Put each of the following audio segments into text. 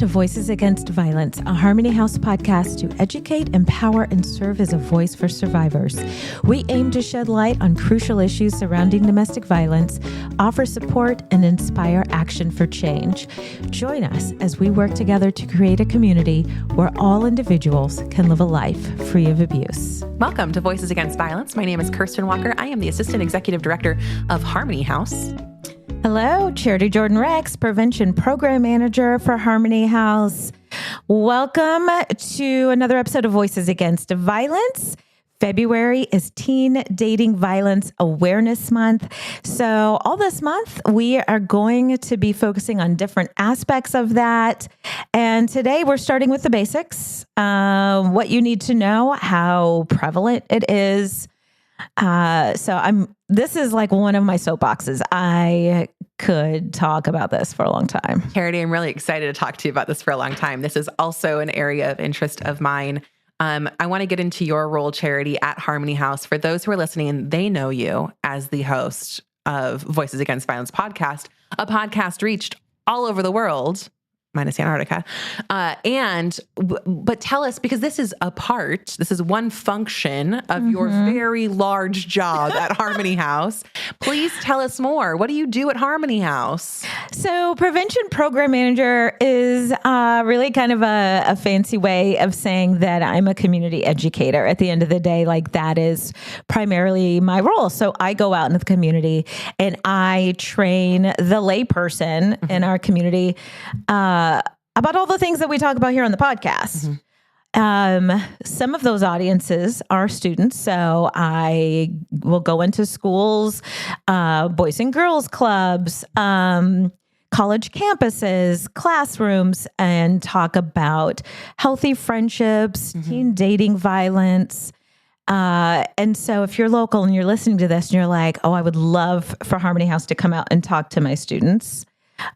to Voices Against Violence, a Harmony House podcast to educate, empower, and serve as a voice for survivors. We aim to shed light on crucial issues surrounding domestic violence, offer support, and inspire action for change. Join us as we work together to create a community where all individuals can live a life free of abuse. Welcome to Voices Against Violence. My name is Kirsten Walker. I am the Assistant Executive Director of Harmony House. Hello, Charity Jordan Rex, Prevention Program Manager for Harmony House. Welcome to another episode of Voices Against Violence. February is Teen Dating Violence Awareness Month. So all this month, we are going to be focusing on different aspects of that. And today we're starting with the basics, what you need to know, how prevalent it is. This is like one of my soapboxes. I could talk about this for a long time. Charity, I'm really excited to talk to you about this for a long time. This is also an area of interest of mine. I want to get into your role, Charity, at Harmony House. For those who are listening, they know you as the host of Voices Against Violence podcast, a podcast reached all over the world, minus Antarctica. But tell us, because this is one function of your very large job at Harmony House. Please tell us more. What do you do at Harmony House? So Prevention Program Manager is really kind of a fancy way of saying that I'm a community educator. At the end of the day, like that is primarily my role. So I go out in the community and I train the layperson in our community about all the things that we talk about here on the podcast. Some of those audiences are students. So I will go into schools, boys and girls clubs, college campuses, classrooms, and talk about healthy friendships, teen dating violence. And so if you're local and you're listening to this and you're like, oh, I would love for Harmony House to come out and talk to my students,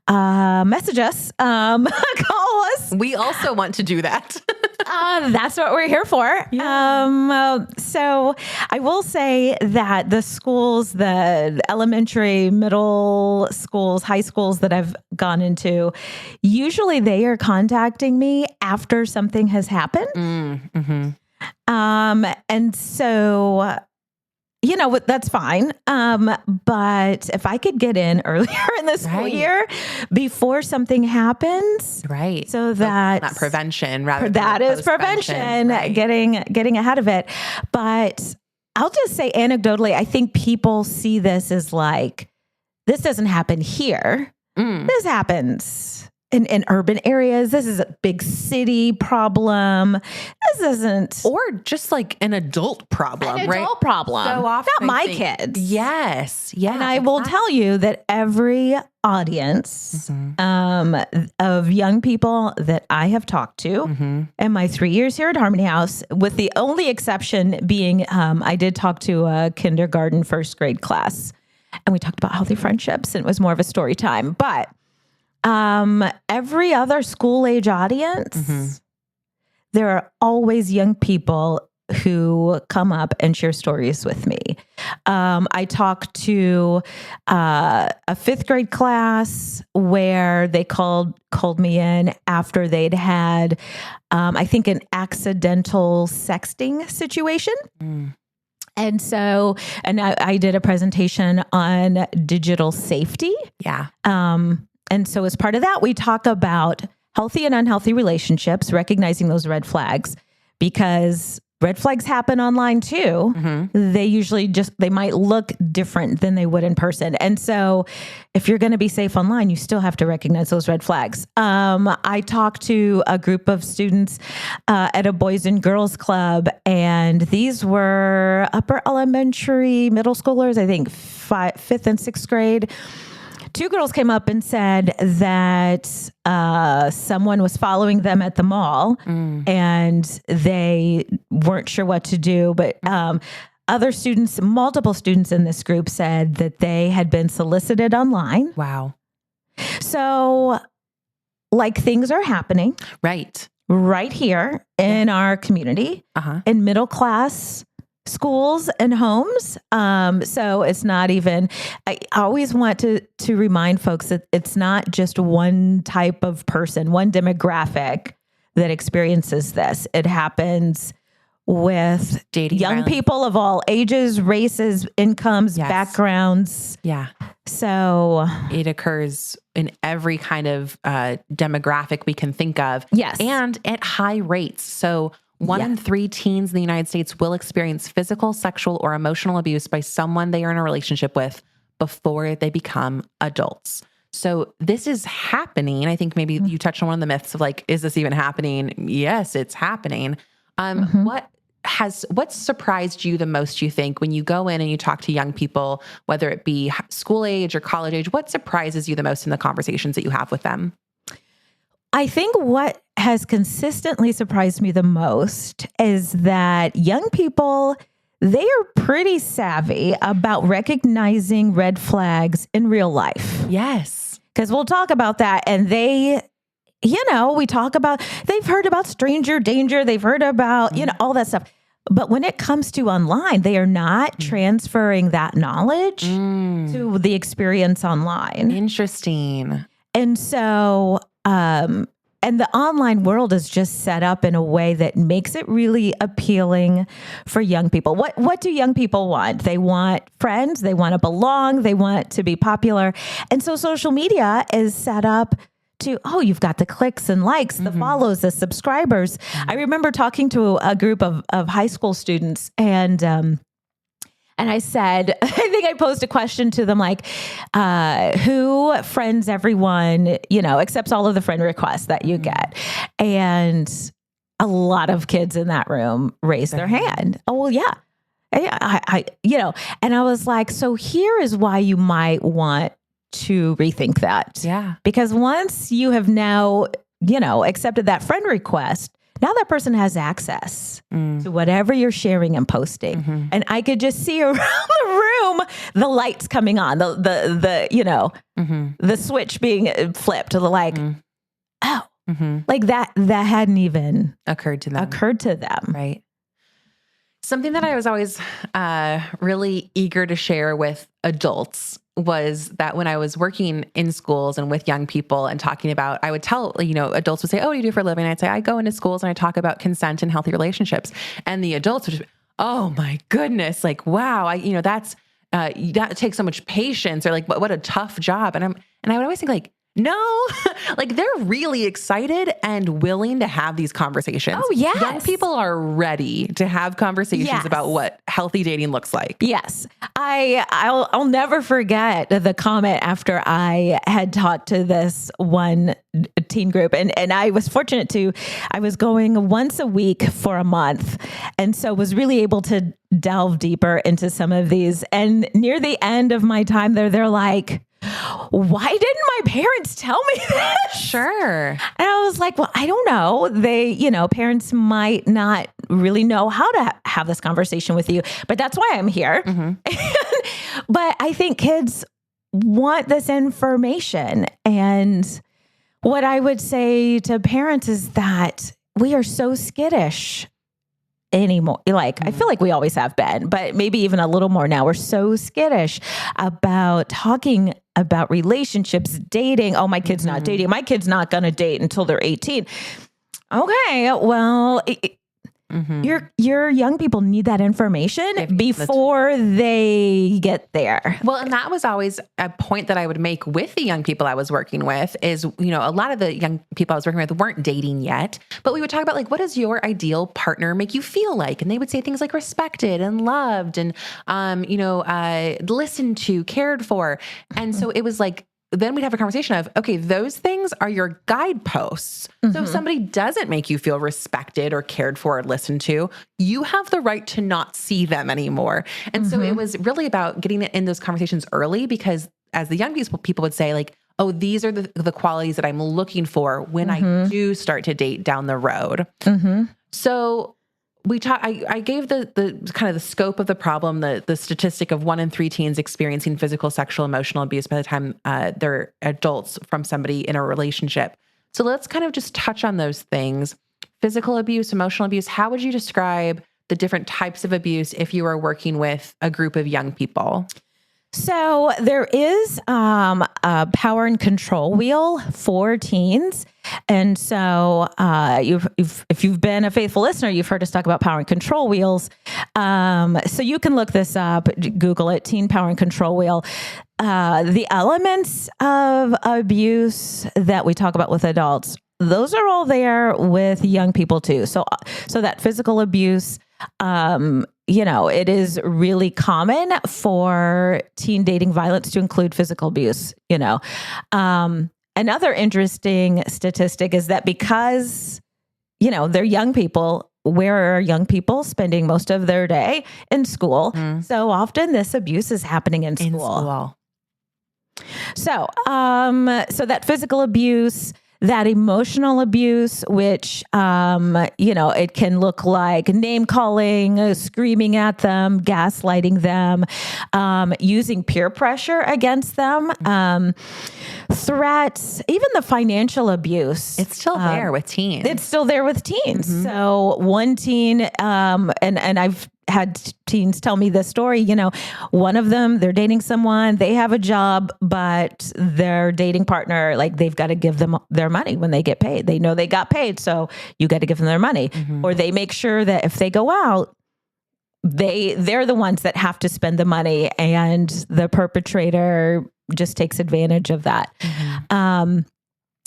message us, call us. We also want to do that. That's what we're here for. Yeah. So I will say that the schools, the elementary, middle schools, high schools that I've gone into, usually they are contacting me after something has happened. And so, you know, that's fine. But if I could get in earlier in the school year before something happens. Right. So that prevention that is prevention, right. Getting ahead of it. But I'll just say anecdotally, I think people see this as like, this doesn't happen here. This happens in urban areas. This is a big city problem. This isn't. Or just like an adult problem, right? Adult problem. So often not my kids. Yes. Yeah. And I will tell you that every audience of young people that I have talked to in my 3 years here at Harmony House, with the only exception being I did talk to a kindergarten, first grade class, and we talked about healthy friendships, and it was more of a story time. But every other school age audience, there are always young people who come up and share stories with me. I talked to a fifth grade class where they called me in after they'd had, I think, an accidental sexting situation. And so, I did a presentation on digital safety. Yeah. And so as part of that, we talk about healthy and unhealthy relationships, recognizing those red flags, because red flags happen online too. They usually they might look different than they would in person. And so if you're going to be safe online, you still have to recognize those red flags. I talked to a group of students at a boys and girls club, and these were upper elementary, middle schoolers, I think fifth and sixth grade. Two girls came up and said that someone was following them at the mall and they weren't sure what to do. But other students, multiple students in this group, said that they had been solicited online. Wow. So like things are happening. Right. Right here in our community, in middle class schools and homes. So it's not even, I always want to remind folks that it's not just one type of person, one demographic that experiences this. It happens with Dating young violence. people of all ages, races, incomes, Yes. backgrounds. Yeah. So It occurs in every kind of demographic we can think of. Yes. And at high rates. So 1 in 3 teens in the United States will experience physical, sexual, or emotional abuse by someone they are in a relationship with before they become adults. So this is happening. I think maybe you touched on one of the myths of like, is this even happening? Yes, it's happening. What surprised you the most, you think, when you go in and you talk to young people, whether it be school age or college age, what surprises you the most in the conversations that you have with them? I think what has consistently surprised me the most is that young people, they are pretty savvy about recognizing red flags in real life. Yes. Because we'll talk about that. And they, we talk about, they've heard about stranger danger. They've heard about, all that stuff. But when it comes to online, they are not transferring that knowledge to the experience online. Interesting. And so, and the online world is just set up in a way that makes it really appealing for young people. What do young people want? They want friends. They want to belong. They want to be popular. And so social media is set up to, you've got the clicks and likes, the follows, the subscribers. I remember talking to a group of high school students, and I said, I think I posed a question to them like, who friends everyone, accepts all of the friend requests that you get? And a lot of kids in that room raised their hand. Oh, well, yeah. I and I was like, so here is why you might want to rethink that. Yeah. Because once you have now, accepted that friend request, now that person has access to whatever you're sharing and posting. And I could just see around the room, the lights coming on, the switch being flipped, like, like that hadn't even occurred to them. Right. Something that I was always really eager to share with adults was that when I was working in schools and with young people and talking about, I would tell, adults would say, "Oh, what do you do for a living?" I'd say, "I go into schools and I talk about consent and healthy relationships." And the adults would just, "Oh my goodness, like, wow, that's, that takes so much patience," or like, what a tough job. And I would always think like, no, like they're really excited and willing to have these conversations. Oh, yes. Young people are ready to have conversations about what healthy dating looks like. Yes. I'll never forget the comment after I had talked to this one teen group. And I was fortunate I was going once a week for a month. And so was really able to delve deeper into some of these. And near the end of my time there, they're like, "Why didn't my parents tell me this?" Sure. And I was like, well, I don't know. They, parents might not really know how to have this conversation with you, but that's why I'm here. But I think kids want this information. And what I would say to parents is that we are so skittish anymore. Like, I feel like we always have been, but maybe even a little more now. We're so skittish about talking about relationships, dating. Oh, my kid's not dating. My kid's not going to date until they're 18. Okay, well, your young people need that information before they get there. Well, and that was always a point that I would make with the young people I was working with is, a lot of the young people I was working with weren't dating yet, but we would talk about like, what does your ideal partner make you feel like? And they would say things like respected and loved and, listened to, cared for. And so it was like, then we'd have a conversation of, okay, those things are your guideposts. So if somebody doesn't make you feel respected or cared for or listened to, you have the right to not see them anymore. And so it was really about getting in those conversations early, because as the young people would say like, oh, these are the qualities that I'm looking for when I do start to date down the road. So I gave the kind of the scope of the problem, the statistic of 1 in 3 teens experiencing physical, sexual, emotional abuse by the time they're adults from somebody in a relationship. So let's kind of just touch on those things. Physical abuse, emotional abuse. How would you describe the different types of abuse if you are working with a group of young people? So there is a power and control wheel for teens. And so if you've been a faithful listener, you've heard us talk about power and control wheels. So you can look this up, Google it, teen power and control wheel. The elements of abuse that we talk about with adults, those are all there with young people too. So that physical abuse, it is really common for teen dating violence to include physical abuse, Another interesting statistic is that because, they're young people, where are young people spending most of their day? In school. So often this abuse is happening in school. So that physical abuse, that emotional abuse, which, it can look like name calling, screaming at them, gaslighting them, using peer pressure against them, threats, even the financial abuse. It's still there with teens. It's still there with teens. So one teen, and I've had teens tell me this story, one of them, they're dating someone, they have a job, but their dating partner, they've got to give them their money when they get paid. They know they got paid, so you got to give them their money. Or they make sure that if they go out, they're the ones that have to spend the money, and the perpetrator just takes advantage of that.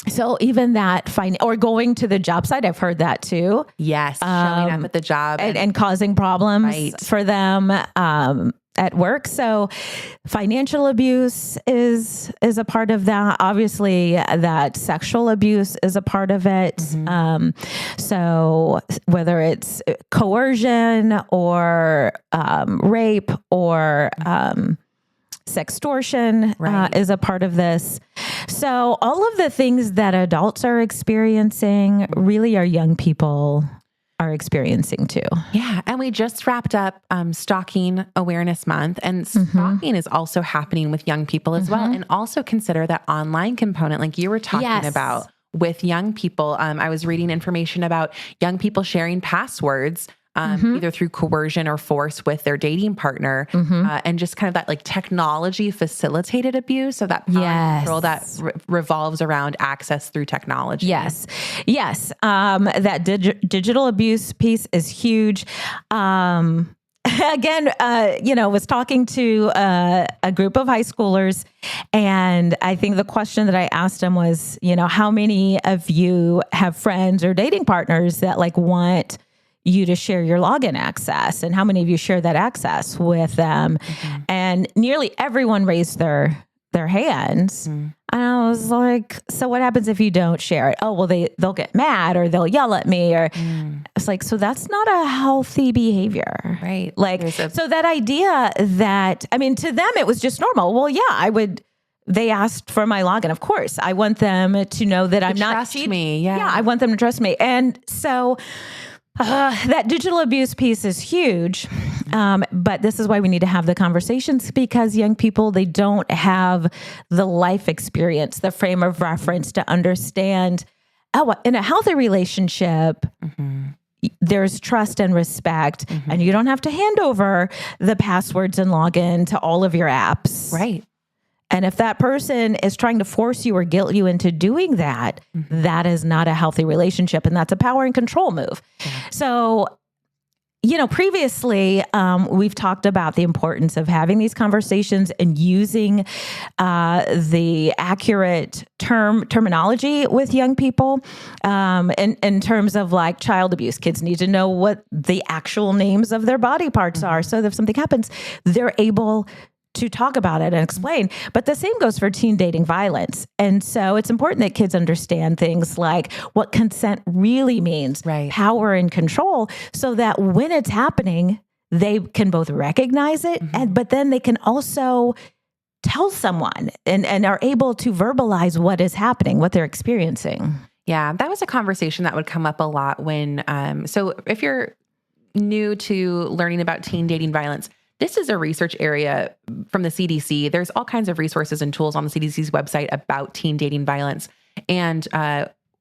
So even that or going to the job site, I've heard that too. Yes. Showing up at the job and causing problems for them at work. So financial abuse is a part of that. Obviously that sexual abuse is a part of it. So whether it's coercion or rape or sextortion is a part of this. So all of the things that adults are experiencing really are young people are experiencing too. Yeah. And we just wrapped up Stalking Awareness Month, and stalking is also happening with young people as well. And also consider that online component like you were talking about with young people. I was reading information about young people sharing passwords either through coercion or force with their dating partner, and just kind of that technology facilitated abuse of that power and control that revolves around access through technology. Yes. That digital abuse piece is huge. Again, was talking to a group of high schoolers, and I think the question that I asked them was, how many of you have friends or dating partners that want you to share your login access, and how many of you share that access with them? And nearly everyone raised their hands. And I was like, so what happens if you don't share it? Oh, well, they'll get mad, or they'll yell at me, or it's like, so that's not a healthy behavior. Right. So that idea that, to them, it was just normal. Well, yeah, they asked for my login. Of course, I want them to know that I'm not cheating. Me. Yeah. I want them to trust me. And so that digital abuse piece is huge. But this is why we need to have the conversations, because young people, they don't have the life experience, the frame of reference to understand, in a healthy relationship, there's trust and respect, and you don't have to hand over the passwords and login to all of your apps. Right. And if that person is trying to force you or guilt you into doing that, that is not a healthy relationship. And that's a power and control move. So, previously we've talked about the importance of having these conversations and using the accurate terminology with young people in terms of child abuse. Kids need to know what the actual names of their body parts are. So that if something happens, they're able to talk about it and explain. But the same goes for teen dating violence. And so it's important that kids understand things like what consent really means, power and control, so that when it's happening, they can both recognize it, but then they can also tell someone and are able to verbalize what is happening, what they're experiencing. Yeah, that was a conversation that would come up a lot when, so if you're new to learning about teen dating violence, this is a research area from the CDC. There's all kinds of resources and tools on the CDC's website about teen dating violence. And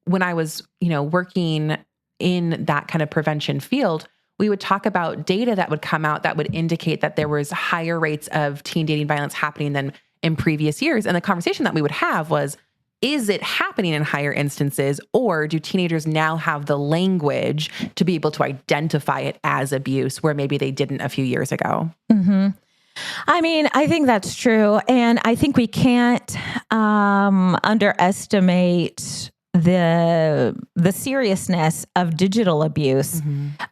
when I was, working in that kind of prevention field, we would talk about data that would come out that would indicate that there was higher rates of teen dating violence happening than in previous years. And the conversation that we would have was, is it happening in higher instances, or do teenagers now have the language to be able to identify it as abuse where maybe they didn't a few years ago? Mm-hmm. I mean, I think that's true. And I think we can't underestimate the seriousness of digital abuse.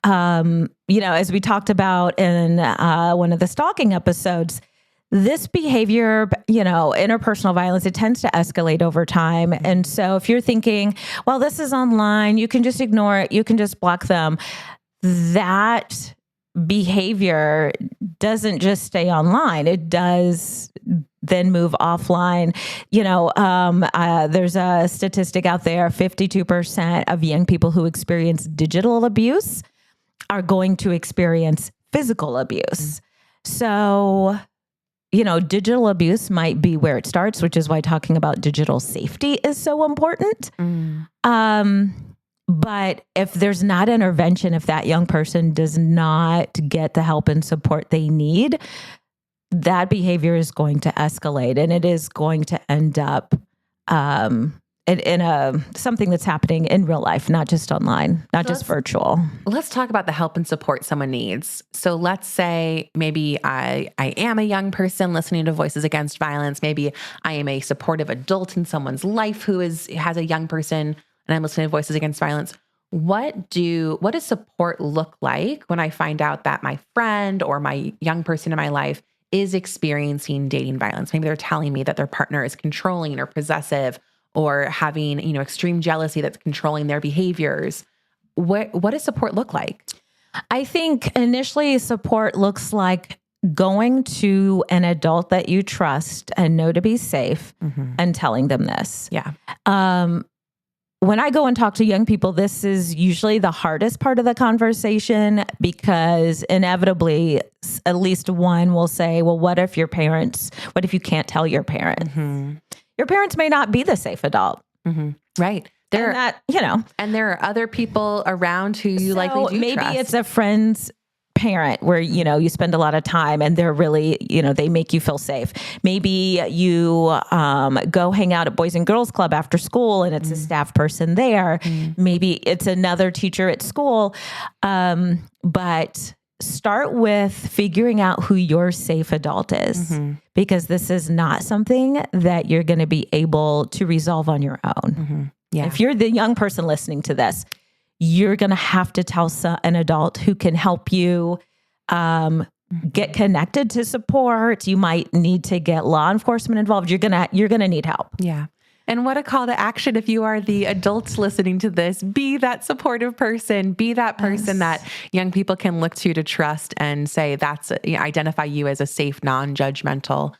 As we talked about in one of the stalking episodes, this behavior, interpersonal violence, it tends to escalate over time. And so if you're thinking, well, this is online, you can just ignore it, you can just block them, that behavior doesn't just stay online. It does then move offline. There's a statistic out there, 52% of young people who experience digital abuse are going to experience physical abuse. So, digital abuse might be where it starts, which is why talking about digital safety is so important. But if there's not intervention, if that young person does not get the help and support they need, that behavior is going to escalate, and it is going to end up in something that's happening in real life, not just online, not just virtual. Let's talk about the help and support someone needs. So let's say maybe I am a young person listening to Voices Against Violence. Maybe I am a supportive adult in someone's life who has a young person, and I'm listening to Voices Against Violence. What does support look like when I find out that my friend or my young person in my life is experiencing dating violence? Maybe they're telling me that their partner is controlling or possessive, or having, extreme jealousy that's controlling their behaviors. What does support look like? I think initially support looks like going to an adult that you trust and know to be safe and telling them this. Yeah. When I go and talk to young people, this is usually the hardest part of the conversation, because inevitably at least one will say, well, what if you can't tell your parents? Your parents may not be the safe adult. Right. And there are other people around who you likely do maybe trust. It's a friend's parent where, you spend a lot of time and they're really, they make you feel safe. Maybe you go hang out at Boys and Girls Club after school and it's a staff person there. Maybe it's another teacher at school. But start with figuring out who your safe adult is, because this is not something that you're going to be able to resolve on your own. Yeah. If you're the young person listening to this, you're going to have to tell an adult who can help you get connected to support. You might need to get law enforcement involved. You're going to need help. Yeah. And what a call to action if you are the adults listening to this. Be that supportive person. Be that person that young people can look to trust and say identify you as a safe, non-judgmental,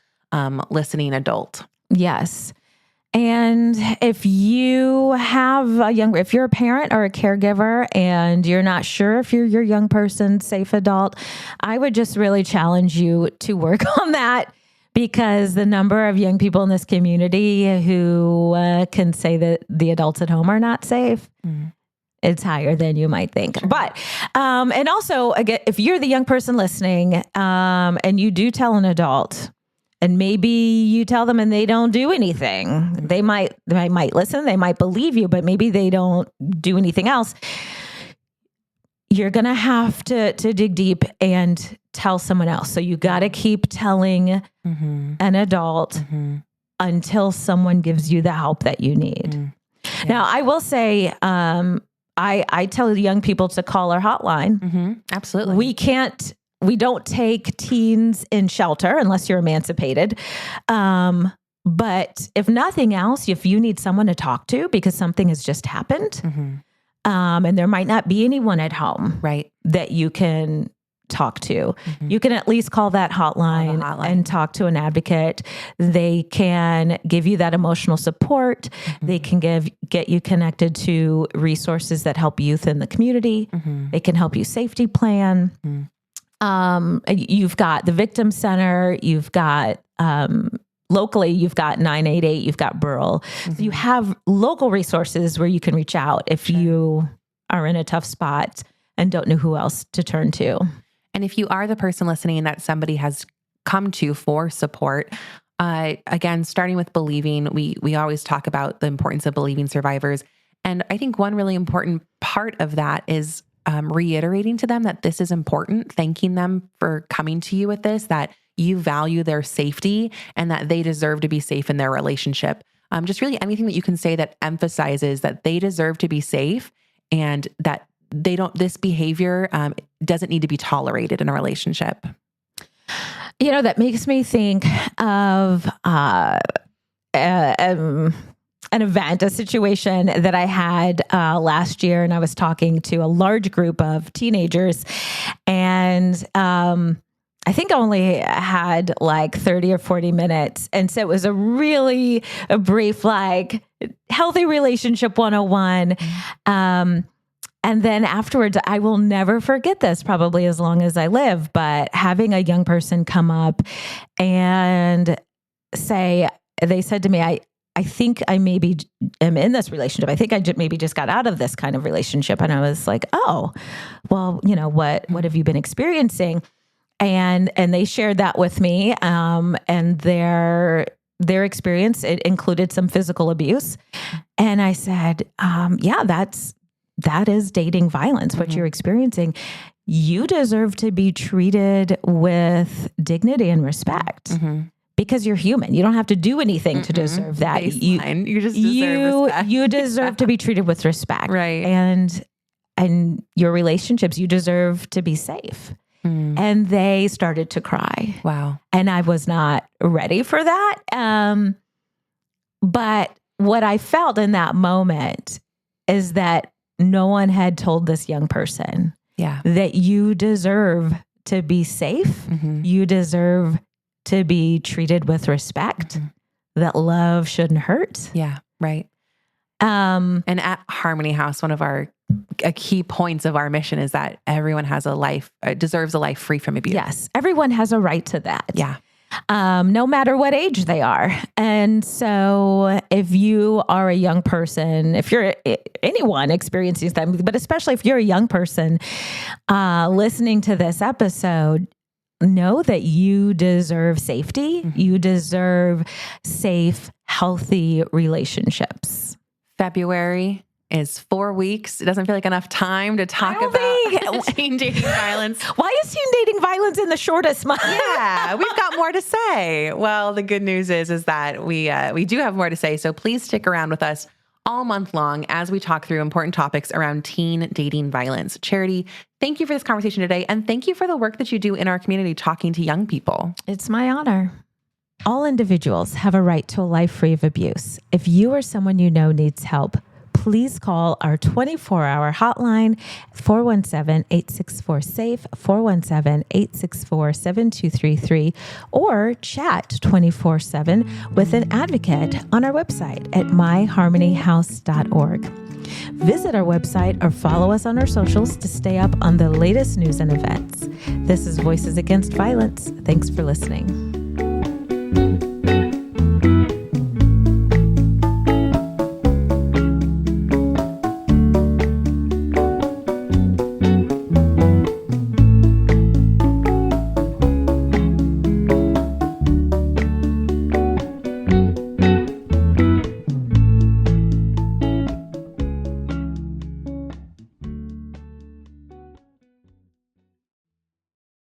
listening adult. Yes. And if you have if you're a parent or a caregiver and you're not sure if you're your young person's safe adult, I would just really challenge you to work on that. Because the number of young people in this community who can say that the adults at home are not safe, it's higher than you might think. Sure. But, and also, again, if you're the young person listening and you do tell an adult, and maybe you tell them and they don't do anything, they might listen, they might believe you, but maybe they don't do anything else. You're going to have to dig deep and tell someone else. So you got to keep telling an adult until someone gives you the help that you need. Yeah. Now, I will say, I tell young people to call our hotline. Absolutely. We don't take teens in shelter unless you're emancipated. But if nothing else, if you need someone to talk to because something has just happened, and there might not be anyone at home, right, that you can talk to, you can at least call that hotline and talk to an advocate. They can give you that emotional support. They can get you connected to resources that help youth in the community. They can help you safety plan. You've got the Victim Center. You've got locally, you've got 988, you've got Burl. So you have local resources where you can reach out if you are in a tough spot. and don't know who else to turn to. And if you are the person listening that somebody has come to for support, again, starting with believing, we always talk about the importance of believing survivors. And I think one really important part of that is reiterating to them that this is important, thanking them for coming to you with this, that you value their safety and that they deserve to be safe in their relationship. Just really anything that you can say that emphasizes that they deserve to be safe and that this behavior doesn't need to be tolerated in a relationship. That makes me think of an event, a situation that I had last year, and I was talking to a large group of teenagers, and I think I only had like 30 or 40 minutes. And so it was a brief, like healthy relationship 101. And then afterwards, I will never forget this probably as long as I live, but having a young person come up and they said to me, I think I maybe am in this relationship. I think I maybe just got out of this kind of relationship. And I was like, oh, well, what have you been experiencing? And they shared that with me. And their experience, it included some physical abuse. And I said, yeah, that is dating violence, what you're experiencing. You deserve to be treated with dignity and respect because you're human. You don't have to do anything to deserve that. You just deserve respect. You deserve to be treated with respect. Right. And your relationships, you deserve to be safe. And they started to cry. Wow. And I was not ready for that. But what I felt in that moment is that no one had told this young person that you deserve to be safe. You deserve to be treated with respect, that love shouldn't hurt. Yeah, right. And at Harmony House, one of our key points of our mission is that everyone has deserves a life free from abuse. Yes, everyone has a right to that. Yeah. No matter what age they are. And so if you are a young person, if you're anyone experiencing that, but especially if you're a young person listening to this episode, know that you deserve safety. You deserve safe, healthy relationships. February is 4 weeks. It doesn't feel like enough time to talk about teen dating violence. Why is teen dating violence in the shortest month? Yeah, we've got more to say. Well, the good news is that we do have more to say. So please stick around with us all month long as we talk through important topics around teen dating violence. Charity, thank you for this conversation today. And thank you for the work that you do in our community talking to young people. It's my honor. All individuals have a right to a life free of abuse. If you or someone you know needs help, please call our 24-hour hotline, 417-864-SAFE, 417-864-7233, or chat 24/7 with an advocate on our website at myharmonyhouse.org. Visit our website or follow us on our socials to stay up on the latest news and events. This is Voices Against Violence. Thanks for listening.